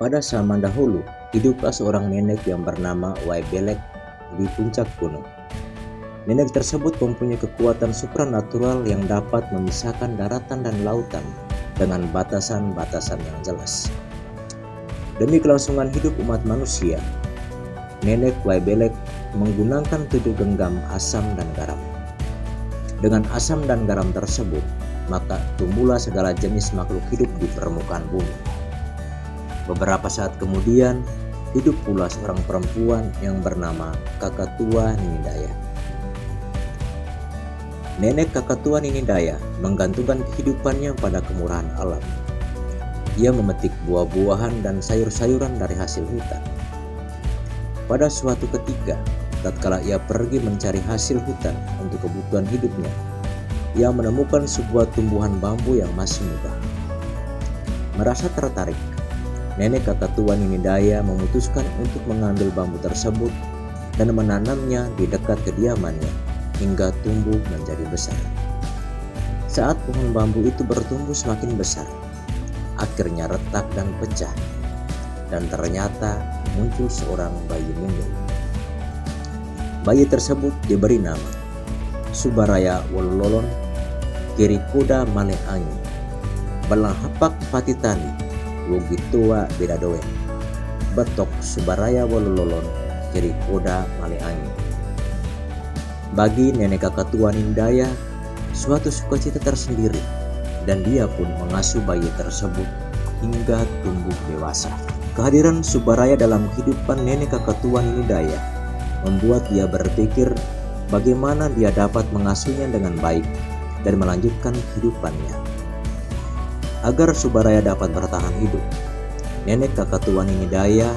Pada zaman dahulu, hiduplah seorang nenek yang bernama Waibelek di puncak gunung. Nenek tersebut mempunyai kekuatan supranatural yang dapat memisahkan daratan dan lautan dengan batasan-batasan yang jelas. Demi kelangsungan hidup umat manusia, Nenek Waibelek menggunakan 7 genggam asam dan garam. Dengan asam dan garam tersebut, maka tumbuhlah segala jenis makhluk hidup di permukaan bumi. Beberapa saat kemudian, hidup pula seorang perempuan yang bernama Kakatua Ninidaya. Nenek Kakatua Ninidaya menggantungkan kehidupannya pada kemurahan alam. Ia memetik buah-buahan dan sayur-sayuran dari hasil hutan. Pada suatu ketika, tatkala ia pergi mencari hasil hutan untuk kebutuhan hidupnya, ia menemukan sebuah tumbuhan bambu yang masih muda. Merasa tertarik, Nenek Kakatua Ninidaya memutuskan untuk mengambil bambu tersebut dan menanamnya di dekat kediamannya hingga tumbuh menjadi besar. Saat pohon bambu itu bertumbuh semakin besar, akhirnya retak dan pecah, dan ternyata muncul seorang bayi mungil. Bayi tersebut diberi nama Subaraya Wolololon Kirikoda Maleangi Balang Hapak Patitani Wogitua Bedadoe Betok Subaraya Wolololon Kirikoda Maleangi. Bagi Nenek Kakatua Ninidaya, suatu sukacita tersendiri, dan dia pun mengasuh bayi tersebut hingga tumbuh dewasa. Kehadiran Subaraya dalam kehidupan Nenek Kakatua Ninidaya membuat dia berpikir bagaimana dia dapat mengasuhnya dengan baik dan melanjutkan kehidupannya. Agar Subaraya dapat bertahan hidup, Nenek Kakatua Ninidaya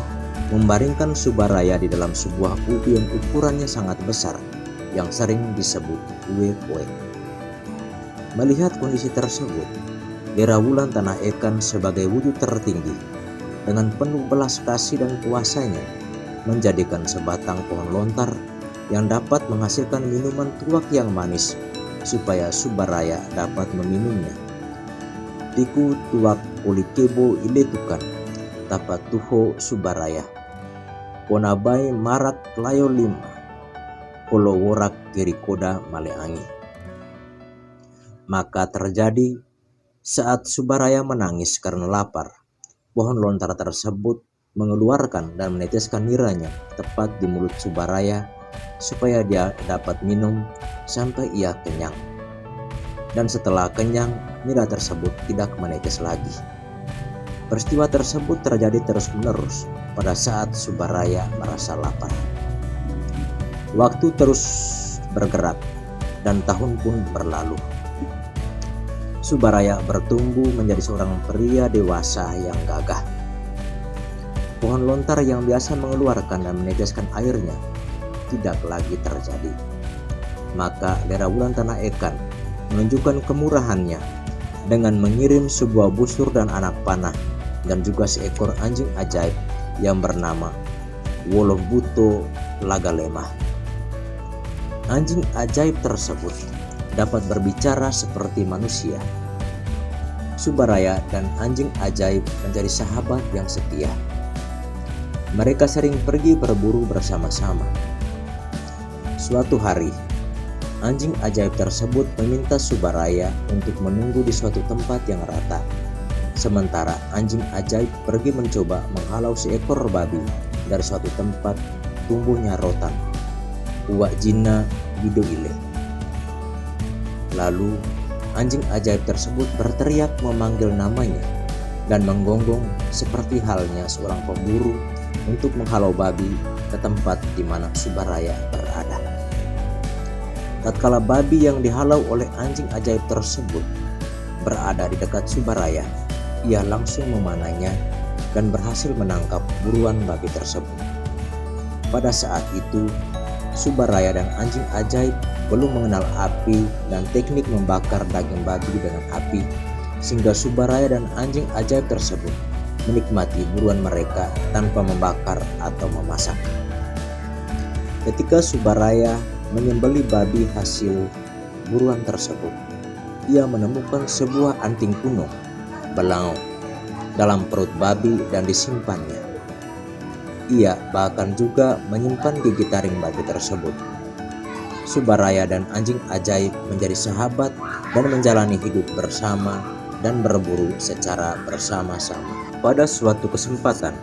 membaringkan Subaraya di dalam sebuah ubi yang ukurannya sangat besar yang sering disebut kue-kue. Melihat kondisi tersebut, Dera Wulan Tanah Ekan sebagai wujud tertinggi dengan penuh belas kasih dan kuasanya menjadikan sebatang pohon lontar yang dapat menghasilkan minuman tuak yang manis supaya Subaraya dapat meminumnya. Tiku tuak ulikebo iletukan tapat tuho Subaraya ponabai marak layo lima kolo worak kirikoda maleangi. Maka terjadi saat Subaraya menangis karena lapar, pohon lontar tersebut mengeluarkan dan meneteskan niranya tepat di mulut Subaraya supaya dia dapat minum sampai ia kenyang. Dan setelah kenyang, nira tersebut tidak menetes lagi. Peristiwa tersebut terjadi terus-menerus pada saat Subaraya merasa lapar. Waktu terus bergerak dan tahun pun berlalu. Subaraya bertumbuh menjadi seorang pria dewasa yang gagah. Pohon lontar yang biasa mengeluarkan dan meneteskan airnya tidak lagi terjadi. Maka Dera Wulan Tanah Ekan menunjukkan kemurahannya dengan mengirim sebuah busur dan anak panah dan juga seekor anjing ajaib yang bernama Wolombuto Lagalemah. Anjing ajaib tersebut dapat berbicara seperti manusia. Subaraya dan anjing ajaib menjadi sahabat yang setia. Mereka sering pergi berburu bersama-sama. Suatu hari, anjing ajaib tersebut meminta Subaraya untuk menunggu di suatu tempat yang rata. Sementara anjing ajaib pergi mencoba menghalau seekor babi dari suatu tempat tumbuhnya rotan. Uwak Jina Bidoile. Lalu anjing ajaib tersebut berteriak memanggil namanya dan menggonggong seperti halnya seorang pemburu untuk menghalau babi ke tempat di mana Subaraya berada. Tatkala babi yang dihalau oleh anjing ajaib tersebut berada di dekat Subaraya, ia langsung memanahnya dan berhasil menangkap buruan babi tersebut. Pada saat itu, Subaraya dan anjing ajaib belum mengenal api dan teknik membakar daging babi dengan api, sehingga Subaraya dan anjing ajaib tersebut menikmati buruan mereka tanpa membakar atau memasak. Ketika Subaraya menyembelih babi hasil buruan tersebut, ia menemukan sebuah anting kuno, belangau, dalam perut babi dan disimpannya. Ia bahkan juga menyimpan gigi taring babi tersebut. Subaraya dan anjing ajaib menjadi sahabat dan menjalani hidup bersama dan berburu secara bersama-sama. Pada suatu kesempatan,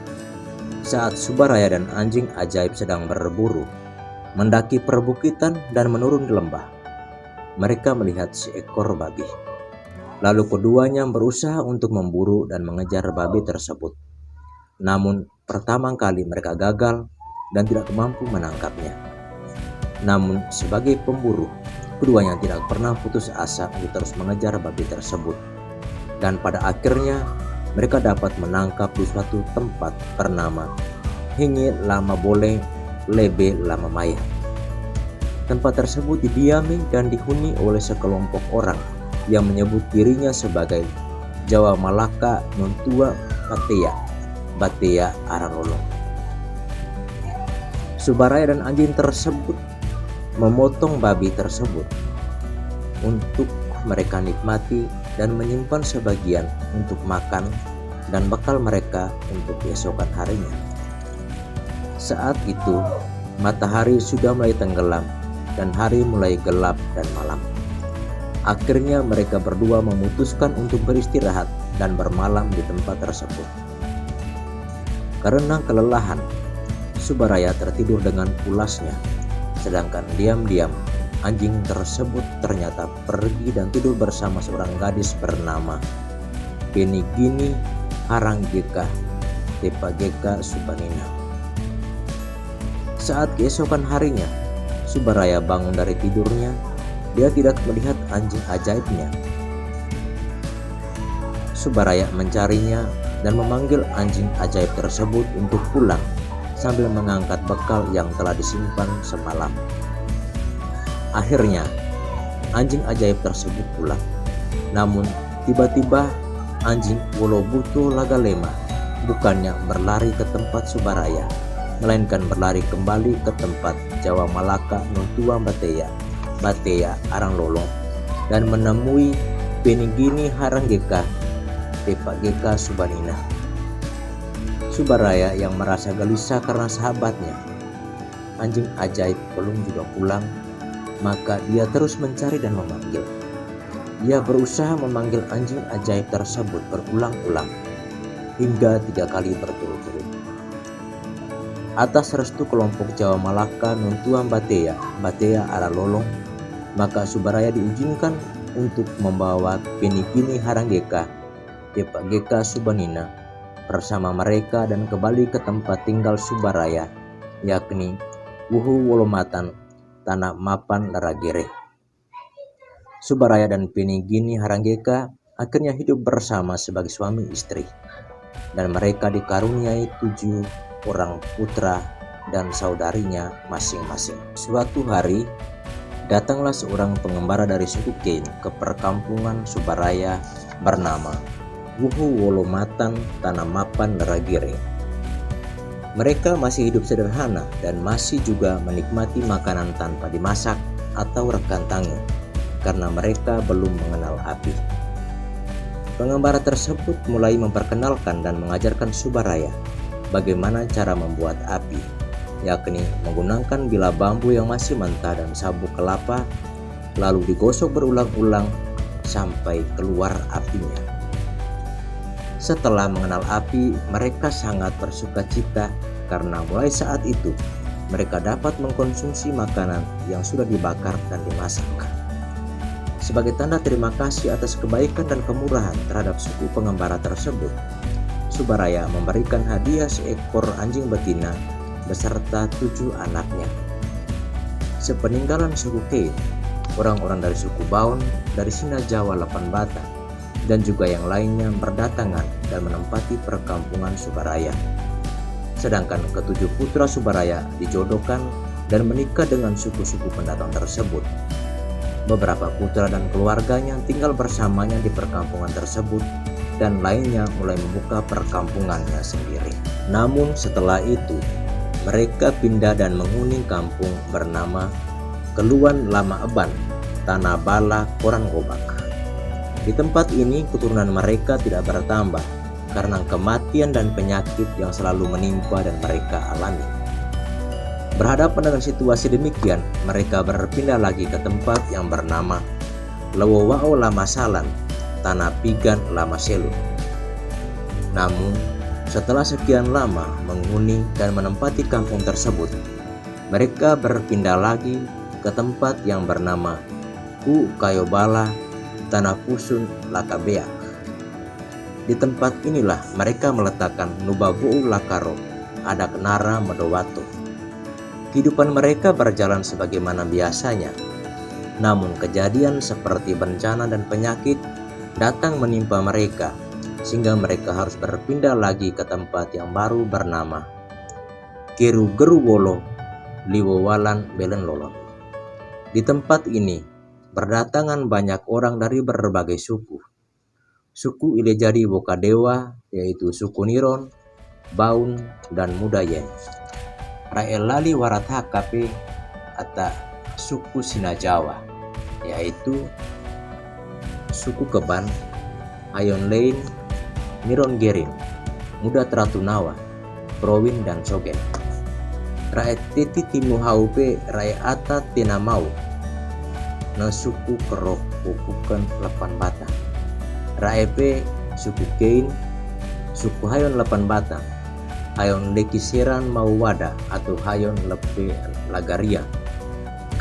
saat Subaraya dan anjing ajaib sedang berburu, mendaki perbukitan dan menurun di lembah, mereka melihat seekor babi. Lalu keduanya berusaha untuk memburu dan mengejar babi tersebut. Namun pertama kali mereka gagal dan tidak mampu menangkapnya. Namun sebagai pemburu, keduanya tidak pernah putus asa untuk terus mengejar babi tersebut. Dan pada akhirnya mereka dapat menangkap di suatu tempat bernama Hingi Lama Boleh Lebe Lama Maya. Tempat tersebut didiami dan dihuni oleh sekelompok orang yang menyebut dirinya sebagai Jawa Malaka Nontua Batea Aralolong. Subaraya dan anjing tersebut memotong babi tersebut untuk mereka nikmati dan menyimpan sebagian untuk makan dan bekal mereka untuk keesokan harinya. Saat itu matahari sudah mulai tenggelam dan hari mulai gelap dan malam. Akhirnya mereka berdua memutuskan untuk beristirahat dan bermalam di tempat tersebut. Karena kelelahan, Subaraya tertidur dengan pulasnya, sedangkan diam-diam anjing tersebut ternyata pergi dan tidur bersama seorang gadis bernama Penigini Haranggeka Tepageka Subanina. Saat keesokan harinya, Subaraya bangun dari tidurnya. Dia tidak melihat anjing ajaibnya. Subaraya mencarinya dan memanggil anjing ajaib tersebut untuk pulang sambil mengangkat bekal yang telah disimpan semalam. Akhirnya anjing ajaib tersebut pulang. Namun tiba-tiba anjing Wolobuto Lagalema bukannya berlari ke tempat Subaraya, melainkan berlari kembali ke tempat Jawa Malaka Nontua Batea Aralolong dan menemui Penigini Haranggeka Tepageka Subanina. Subaraya yang merasa gelisah karena sahabatnya, anjing ajaib, belum juga pulang, maka dia terus mencari dan memanggil. Dia berusaha memanggil anjing ajaib tersebut berulang-ulang hingga 3 kali berturut-turut. Atas restu kelompok Jawa Malaka Nontua Batea Aralolong, maka Subaraya diizinkan untuk membawa Penigini Haranggeka Tepageka Subanina bersama mereka dan kembali ke tempat tinggal Subaraya, yakni Wuhu Wolomatan Tanah Mapan Laragere. Subaraya dan Penigini Haranggeka akhirnya hidup bersama sebagai suami istri, dan mereka dikaruniai 7 orang putra dan saudarinya masing-masing. Suatu hari datanglah seorang pengembara dari suku Kein ke perkampungan Subaraya bernama Wuhu Wolomatan Tanah Mapan Laragere. Mereka masih hidup sederhana dan masih juga menikmati makanan tanpa dimasak atau rekan tangan karena mereka belum mengenal api. Pengembara tersebut mulai memperkenalkan dan mengajarkan Subaraya bagaimana cara membuat api, yakni menggunakan bila bambu yang masih mentah dan sabuk kelapa, lalu digosok berulang-ulang sampai keluar apinya. Setelah mengenal api, mereka sangat bersuka cita karena mulai saat itu mereka dapat mengkonsumsi makanan yang sudah dibakar dan dimasak. Sebagai tanda terima kasih atas kebaikan dan kemurahan terhadap suku pengembara tersebut, Subaraya memberikan hadiah seekor anjing betina beserta 7 anaknya. Sepeninggalan suku Kein, orang-orang dari suku Baon, dari Sina Jawa 8 Bata, dan juga yang lainnya berdatangan dan menempati perkampungan Subaraya. Sedangkan ke-7 putra Subaraya dijodohkan dan menikah dengan suku-suku pendatang tersebut. Beberapa putra dan keluarganya tinggal bersamanya di perkampungan tersebut, dan lainnya mulai membuka perkampungannya sendiri. Namun setelah itu, mereka pindah dan menghuni kampung bernama Keluan Lama Eban, Tanah Bala Koran Gobak. Di tempat ini keturunan mereka tidak bertambah, karena kematian dan penyakit yang selalu menimpa dan mereka alami. Berhadapan dengan situasi demikian, mereka berpindah lagi ke tempat yang bernama Lewowao Lama Salan, Tanah Pigan Lama Selu. Namun, setelah sekian lama menghuni dan menempati kampung tersebut, mereka berpindah lagi ke tempat yang bernama Ku Kayobala, Tanah Pusun Lakabeak. Di tempat inilah mereka meletakkan Nubabuu Lakaro, Adak Nara Medowato. Kehidupan mereka berjalan sebagaimana biasanya, namun kejadian seperti bencana dan penyakit datang menimpa mereka, sehingga mereka harus berpindah lagi ke tempat yang baru bernama Kerugeruwolo Liwowalan Belenlolon. Di tempat ini berdatangan banyak orang dari berbagai suku. Suku Ilejadi Bokadewa, yaitu suku Niron, Baun, dan Mudayen. Rael Lali Warat HKP atau suku Sina Jawa, yaitu suku Keban, Ayon Lain, Niron Gerin, Muda Tratunawa, Prowin, dan Sogen. Rakyat Teti Timu Haupe Rakyat Ata Tenamau na suku Kerok Pupukan Lepan Bata. Raepe suku Kein, suku Hayon Lepan Batang, Hayon Lekiseran Mauwada atau Hayon Lepe Lagaria,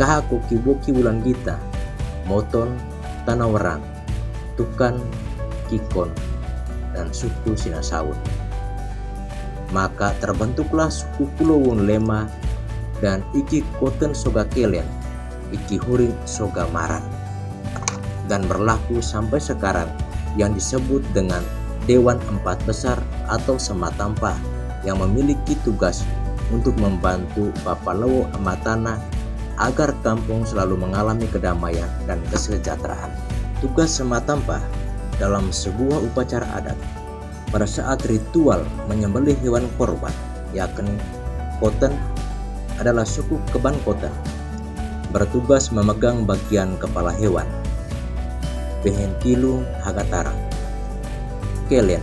Kaha Kokiboki Wulan Gita, Moton, Tanawerang, Tukan, Kikon, dan suku Sinasawun. Maka terbentuklah suku Kulowun Lema dan Iki Koten Soga Kelen, Iki Huring Soga Maran, dan berlaku sampai sekarang yang disebut dengan Dewan Empat Besar atau Sematampa, yang memiliki tugas untuk membantu Papalawo Amatana agar kampung selalu mengalami kedamaian dan kesejahteraan. Tugas Sematampa dalam sebuah upacara adat pada saat ritual menyembelih hewan korban, yakni Koten, adalah suku Keban Koten, bertugas memegang bagian kepala hewan. Behentilu Hagatarang. Kelen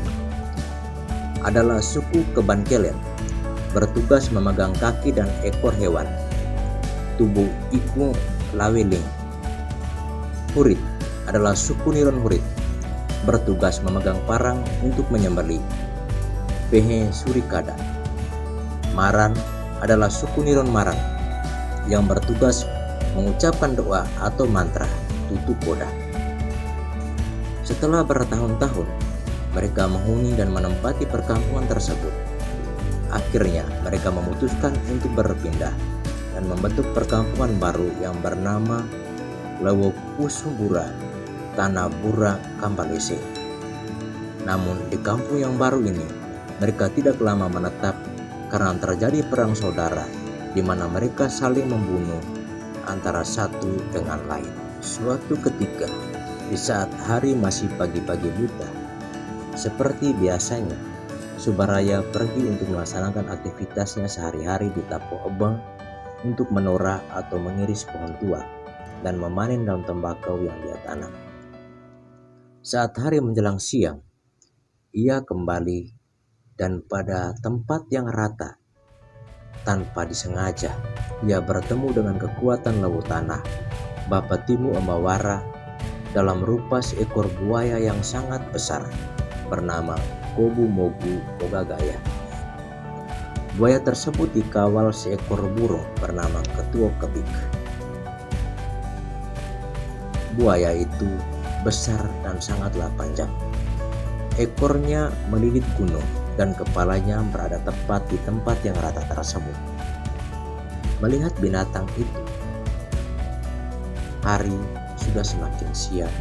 adalah suku Keban Kelen, bertugas memegang kaki dan ekor hewan. Tubuh Iku Laweling. Hurit adalah suku Niron Hurit, bertugas memegang parang untuk menyembelih. Pehe Surikada. Maran adalah suku Niron Maran, yang bertugas mengucapkan doa atau mantra tutu koda. Setelah bertahun-tahun mereka menghuni dan menempati perkampungan tersebut, akhirnya mereka memutuskan untuk berpindah dan membentuk perkampungan baru yang bernama Lewokusubura, Tanah Bura Kambalese. Namun di kampung yang baru ini mereka tidak lama menetap karena terjadi perang saudara di mana mereka saling membunuh antara satu dengan lain. Suatu ketika, di saat hari masih pagi-pagi buta, seperti biasanya, Subaraya pergi untuk melaksanakan aktivitasnya sehari-hari di Tapo Ebang untuk menora atau mengiris pohon tua dan memanen daun tembakau yang dia tanam. Saat hari menjelang siang, ia kembali dan pada tempat yang rata, tanpa disengaja, ia bertemu dengan kekuatan lewu tanah, Bapatimu Amawara, dalam rupa seekor buaya yang sangat besar bernama Kobu Mogu Ogagaya. Buaya tersebut dikawal seekor burung bernama Ketua Kebik. Buaya itu besar dan sangatlah panjang. Ekornya melilit gunung dan kepalanya berada tepat di tempat yang rata tersebut. Melihat binatang itu, hari sudah semakin siang.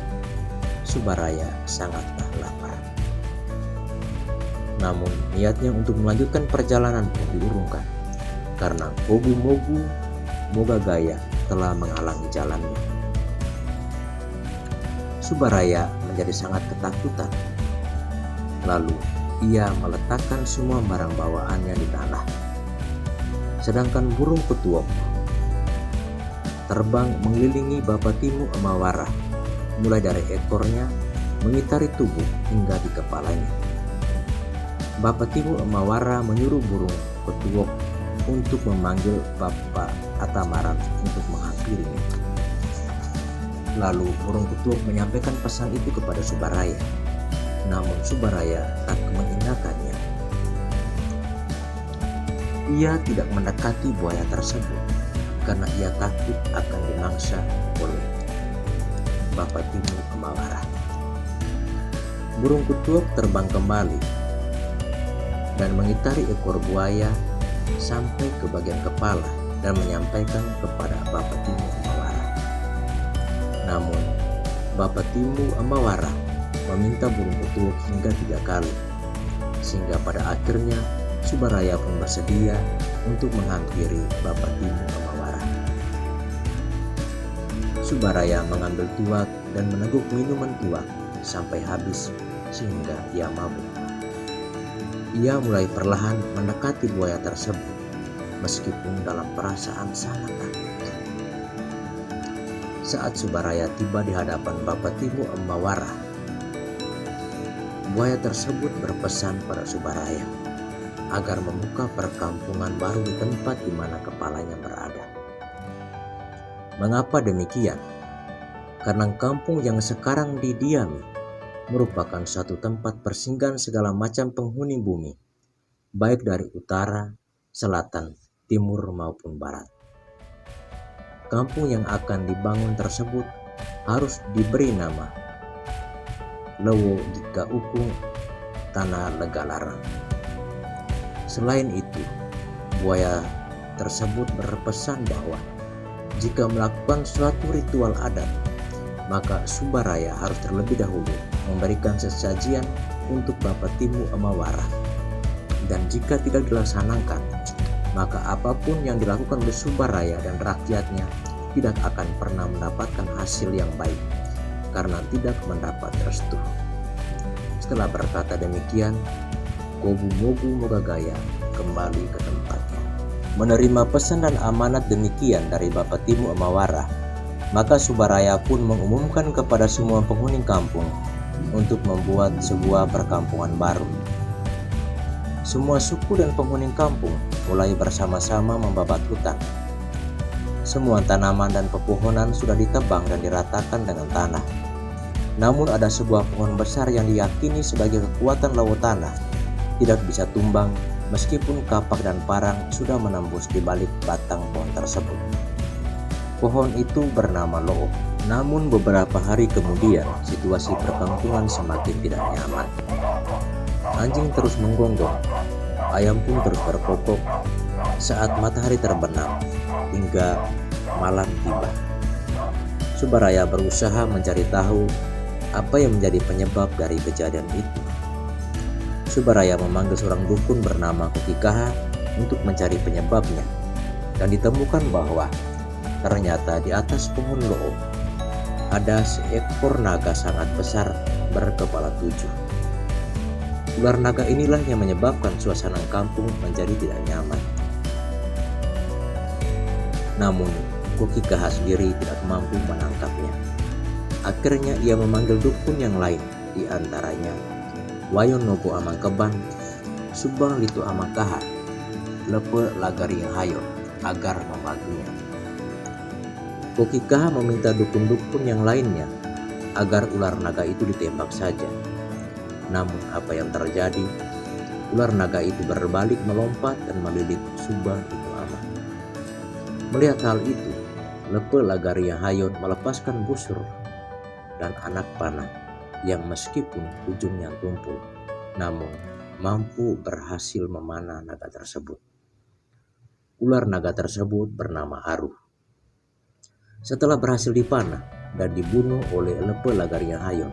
Subaraya sangatlah lapar. Namun niatnya untuk melanjutkan perjalanan pun diurungkan karena Kobu Mogu Mogagaya telah menghalangi jalannya. Subaraya menjadi sangat ketakutan. Lalu ia meletakkan semua barang bawaannya di tanah. Sedangkan burung petuok terbang mengelilingi Bapatimu Amawara, mulai dari ekornya mengitari tubuh hingga di kepalanya. Bapa Timu Emawara menyuruh burung petuok untuk memanggil Bapa Atamaran untuk menghampirinya. Lalu burung petuok menyampaikan pesan itu kepada Subaraya, namun Subaraya tak mengindahkannya. Ia tidak mendekati buaya tersebut karena ia takut akan dimangsa oleh Bapa Timu Emawara. Burung petuok terbang kembali dan mengitari ekor buaya sampai ke bagian kepala dan menyampaikan kepada Bapa Timu Emawara. Namun Bapa Timu Emawara meminta burung petuok hingga 3 kali, sehingga pada akhirnya Subaraya pun bersedia untuk menghampiri Bapa Timu Emawara. Subaraya mengambil tuak dan meneguk minuman tuak sampai habis sehingga ia mabuk. Ia mulai perlahan mendekati buaya tersebut meskipun dalam perasaan sangat takut. Saat Subaraya tiba di hadapan Bapa Timu Emawara, buaya tersebut berpesan pada Subaraya agar membuka perkampungan baru di tempat di mana kepalanya berada. Mengapa demikian? Karena kampung yang sekarang didiami merupakan suatu tempat persinggahan segala macam penghuni bumi, baik dari utara, selatan, timur maupun barat. Kampung yang akan dibangun tersebut harus diberi nama Lewo Gika Ukung Tanah Legalarang. Selain itu, buaya tersebut berpesan bahwa jika melakukan suatu ritual adat, maka Subaraya harus terlebih dahulu memberikan sesajian untuk Bapa Timu Emawara. Dan jika tidak dilaksanakan, maka apapun yang dilakukan oleh Subaraya dan rakyatnya tidak akan pernah mendapatkan hasil yang baik karena tidak mendapat restu. Setelah berkata demikian, Gobu-Mogu Mogagaya kembali ke tempatnya. Menerima pesan dan amanat demikian dari Bapa Timu Emawara, maka Subaraya pun mengumumkan kepada semua penghuni kampung untuk membuat sebuah perkampungan baru. Semua suku dan penghuni kampung mulai bersama-sama membabat hutan. Semua tanaman dan pepohonan sudah ditebang dan diratakan dengan tanah. Namun ada sebuah pohon besar yang diyakini sebagai kekuatan laut tanah tidak bisa tumbang meskipun kapak dan parang sudah menembus di balik batang pohon tersebut. Pohon itu bernama Lo'o. Namun beberapa hari kemudian situasi perkampungan semakin tidak nyaman. Anjing terus menggonggong, ayam pun terus berkokok saat matahari terbenam hingga malam tiba. Subaraya berusaha mencari tahu apa yang menjadi penyebab dari kejadian itu. Subaraya memanggil seorang dukun bernama Kokikaha untuk mencari penyebabnya, dan ditemukan bahwa ternyata di atas pohon Lo'o ada seekor naga sangat besar berkepala 7. Ular naga inilah yang menyebabkan suasana kampung menjadi tidak nyaman. Namun Kokikaha sendiri tidak mampu menangkapnya. Akhirnya ia memanggil dukun yang lain, di antaranya Wayon Nogo Amangkeban, Subang Litu Amangkaha, Lepe Lagari Hayo agar membantunya. Kokikaha meminta dukun-dukun yang lainnya agar ular naga itu ditembak saja. Namun apa yang terjadi? Ular naga itu berbalik melompat dan melilit Subang Litu Amang. Melihat hal itu, Lepe Lagari Hayon melepaskan busur dan anak panah yang meskipun ujungnya tumpul, namun mampu berhasil memanah naga tersebut. Ular naga tersebut bernama Aruh. Setelah berhasil dipanah dan dibunuh oleh Lepe Lagarian Hayon,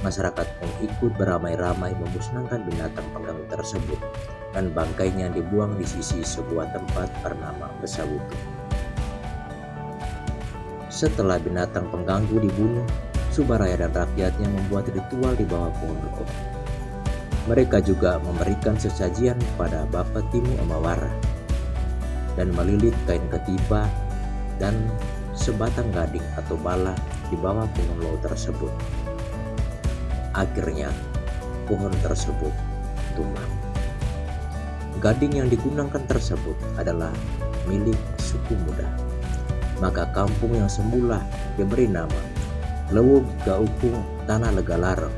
masyarakat pun ikut beramai-ramai memusnahkan binatang pengganggu tersebut dan bangkainya dibuang di sisi sebuah tempat bernama Besawutu. Setelah binatang pengganggu dibunuh, Subaraya dan rakyatnya membuat ritual di bawah pohon Lo'o. Mereka juga memberikan sesajian pada Bapa Timu Emawara dan melilit kain ketipa dan sebatang gading atau bala di bawah pohon Lo'o tersebut. Akhirnya pohon tersebut tumbang. Gading yang digunakan tersebut adalah milik suku Muda. Maka kampung yang semula diberi nama Lewo Gaukung Tanah Legalarang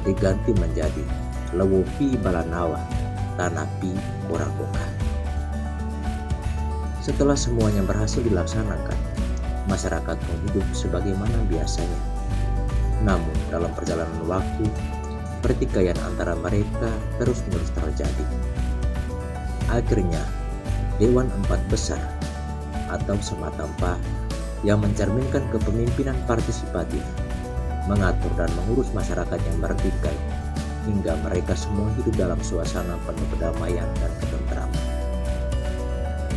diganti menjadi Lewo Pi Balanawa Tanah Pi Korakoka. Setelah semuanya berhasil dilaksanakan, masyarakat pun hidup sebagaimana biasanya. Namun dalam perjalanan waktu, pertikaian antara mereka terus-menerus terjadi. Akhirnya, Dewan Empat Besar atau Sematampa yang mencerminkan kepemimpinan partisipatif mengatur dan mengurus masyarakat yang bertikai hingga mereka semua hidup dalam suasana penuh kedamaian dan ketentraman.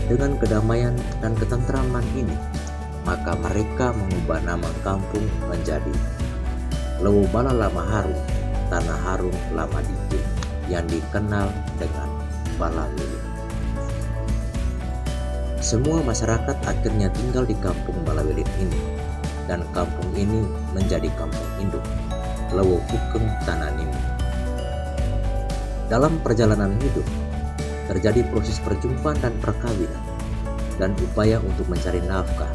Dengan kedamaian dan ketentraman ini, maka mereka mengubah nama kampung menjadi Lewo Bala Lama Harum Tanah Harum Lama Dike yang dikenal dengan Balawilin. Semua masyarakat akhirnya tinggal di kampung Balawilin ini, dan kampung ini menjadi kampung induk Lewo Pukeng Tanah Nimu. Dalam perjalanan hidup, terjadi proses perjumpaan dan perkawinan, dan upaya untuk mencari nafkah,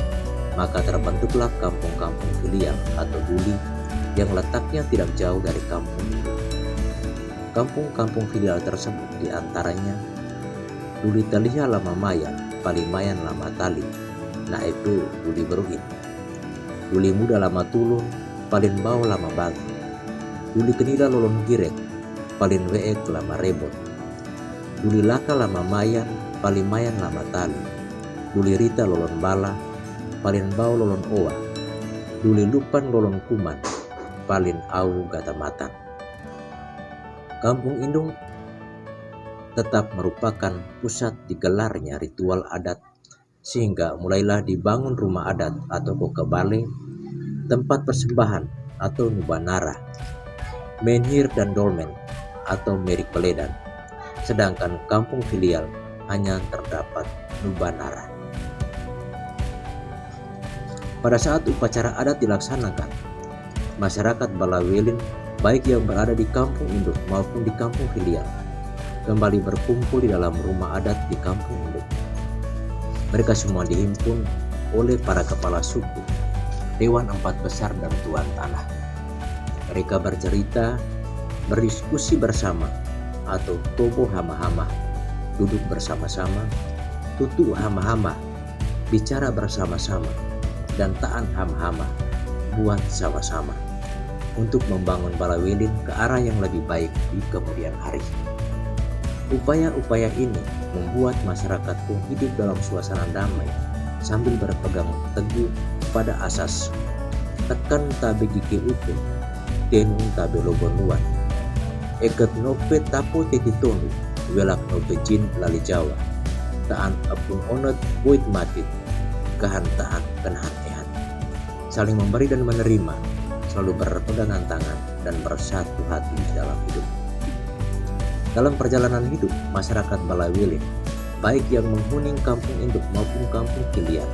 maka terbentuklah kampung-kampung filial atau duli yang letaknya tidak jauh dari kampung induk. Kampung-kampung filial tersebut diantaranya Duli Taliha Lama Mayan, Palimayan Lama Tali, Naepe Duli Beruin, Duli Muda Lama Tulun, Palin Bau Lama Bangi, Duli Kenila Lolon Girek, Palin Week Lama Rebot, Duli Laka Lama Mayan, Palimayan Lama Tali, Duli Rita Lolon Bala, Palin Bau Lolon Oa, Duli Lupan Lolon Kuman, Palin Au Gatamatan. Kampung Indung tetap merupakan pusat digelarnya ritual adat, sehingga mulailah dibangun rumah adat atau kokebale, tempat persembahan atau nubanara, menhir dan dolmen atau merik beledan, sedangkan kampung filial hanya terdapat nubanara. Pada saat upacara adat dilaksanakan, masyarakat Balawilin baik yang berada di kampung induk maupun di kampung filial kembali berkumpul di dalam rumah adat di kampung induk. Mereka semua dihimpun oleh para kepala suku, Dewan Empat Besar dan Tuan Tanah. Mereka bercerita, berdiskusi bersama atau tobo hama-hama, duduk bersama-sama, tutu hama-hama, bicara bersama-sama, dan taan hama-hama, buat sama-sama untuk membangun Balawilin ke arah yang lebih baik di kemudian hari. Upaya-upaya ini membuat masyarakat pun hidup dalam suasana damai sambil berpegang teguh pada asas tekan tabe gike utuh, tenung tabe lobonuan, eket nope tapo tetitonu, welak nope jin lali Jawa, taan apun onot boit matit, kehantaan kenahan ehan. Saling memberi dan menerima, selalu berpegangan tangan dan bersatu hati dalam hidup. Dalam perjalanan hidup masyarakat Balawilin, baik yang menghuni kampung induk maupun kampung filial,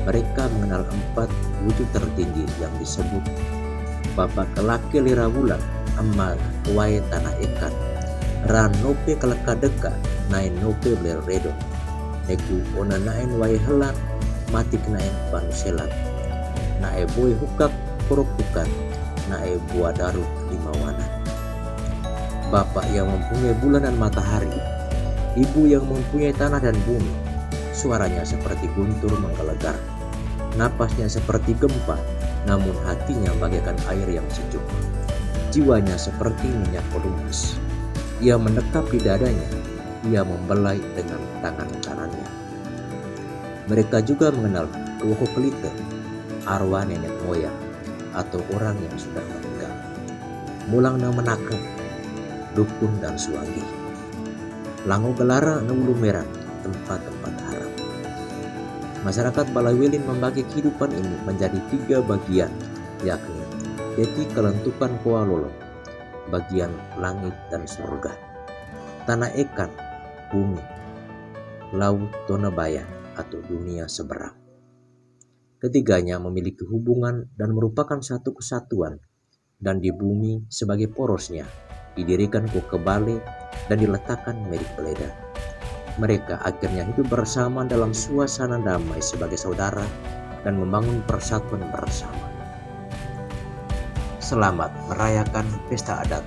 mereka mengenal 4 wujud tertinggi yang disebut Bapak Kelake Lirawulan, Amma Kuwai Tanah Ikan, Ran Nope Kelekadeka, Nain Nope Bler Redon, Neku Ona Nain Wai Helan, Mati Kenain Panuselan, Nae Boy Hukak Porokukan, Nae Buadaru Limawana. Bapak yang mempunyai bulan dan matahari, Ibu yang mempunyai tanah dan bumi, suaranya seperti guntur menggelegar, napasnya seperti gempa, namun hatinya bagaikan air yang sejuk, jiwanya seperti minyak pelumas. Ia mendekap di dadanya, ia membelai dengan tangan kanannya. Mereka juga mengenal Woko Kelite, arwah nenek moyang atau orang yang sudah meninggal, Mulang na Menake, dukun dan suagi, Lango Gelara na Ulu Merah, tempat-tempat haram. Masyarakat Balawilin membagi kehidupan ini menjadi 3 bagian, yakni Deti Kelentukan Koalolo, bagian langit dan surga, Tanah Ekan, bumi, Laut Tonebaya atau dunia seberang. Ketiganya memiliki hubungan dan merupakan satu kesatuan, dan di bumi sebagai porosnya didirikan kokebale dan diletakkan merik beledan. Mereka akhirnya hidup bersama dalam suasana damai sebagai saudara dan membangun persatuan bersama. Selamat merayakan pesta adat.